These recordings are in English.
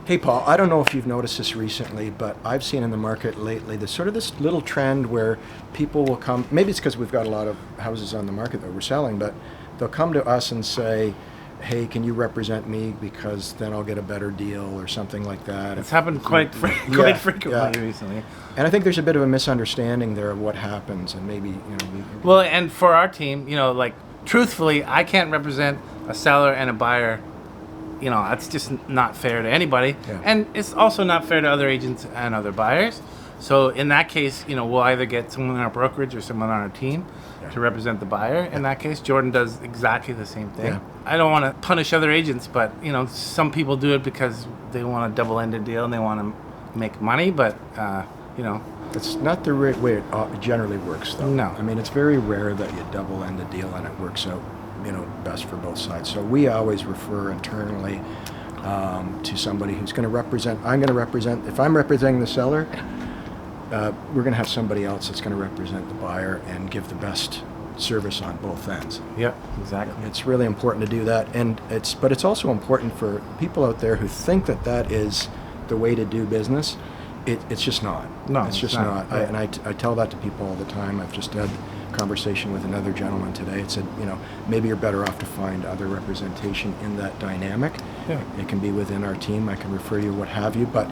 Hey, Paul, I don't know if you've noticed this recently, but I've seen in the market lately there's sort of this little trend where people will come, maybe it's because we've got a lot of houses on the market that we're selling, but they'll come to us and say, hey, can you represent me because then I'll get a better deal or something like that. It's happened quite frequently recently. And I think there's a bit of a misunderstanding there of what happens, and maybe, Well, and for our team, like, truthfully, I can't represent a seller and a buyer. That's just not fair to anybody. Yeah. And it's also not fair to other agents and other buyers. So in that case, we'll either get someone in our brokerage or someone on our team to represent the buyer. In that case, Jordan does exactly the same thing. Yeah. I don't want to punish other agents, but, some people do it because they want a double-ended deal and they want to make money, but, It's not the right way it generally works, though. No. I mean, it's very rare that you double-end a deal and it works out, best for both sides. So we always refer internally to somebody who's going to represent. If I'm representing the seller, we're going to have somebody else that's going to represent the buyer and give the best service on both ends. Yep, exactly. It's really important to do that, but it's also important for people out there who think that is the way to do business. It's just not. No, it's just not. Right. I tell that to people all the time. I've just had a conversation with another gentleman today. It said, maybe you're better off to find other representation in that dynamic. Yeah. It can be within our team. I can refer you, what have you, but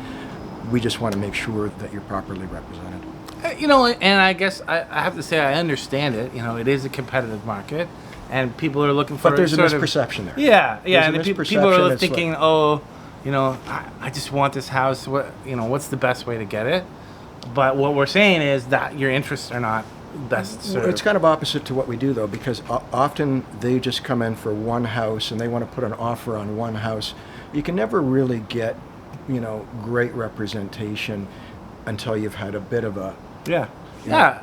we just want to make sure that you're properly represented. And I guess I have to say I understand it. It is a competitive market, and people are looking for. But there's a sort of misperception there. Yeah, There's and a people are misperception. thinking, I just want this house. What's the best way to get it? But what we're saying is that your interests are not best served. Well, it's kind of opposite to what we do, though, because often they just come in for one house and they want to put an offer on one house. You can never really get, great representation until you've had a bit of a. Yeah,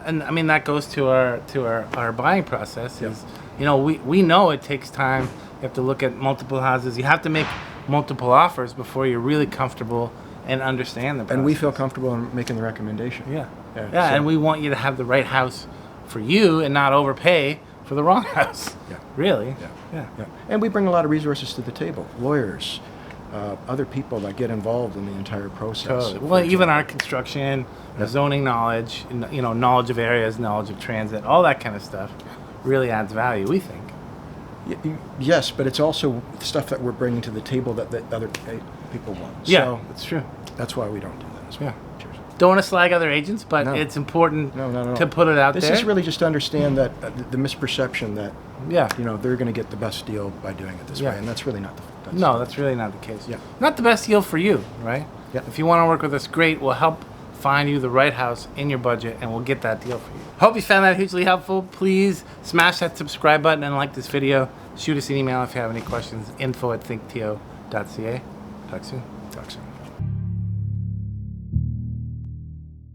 and I mean that goes to our buying process. Is we know it takes time. You have to look at multiple houses. You have to make multiple offers before you're really comfortable and understand the process. And we feel comfortable in making the recommendation. Yeah, so. And we want you to have the right house for you and not overpay for the wrong house. Yeah. Really. Yeah. And we bring a lot of resources to the table. Lawyers, other people that get involved in the entire process. Totally. Well, even our construction, zoning knowledge, knowledge of areas, knowledge of transit, all that kind of stuff really adds value, we think. Yes, but it's also stuff that we're bringing to the table that other people want. Yeah, so that's true. That's why we don't do that as well. Yeah. Cheers. Don't want to slag other agents, but it's important to put it out there. This is really just to understand that the misperception that they're going to get the best deal by doing it this way, and that's really not the case. That's really not the case. Yeah. Not the best deal for you, right? Yeah. If you want to work with us, great. We'll help find you the right house in your budget, and we'll get that deal for you. Hope you found that hugely helpful. Please smash that subscribe button and like this video. Shoot us an email if you have any questions. info@thinkto.ca. Talk soon.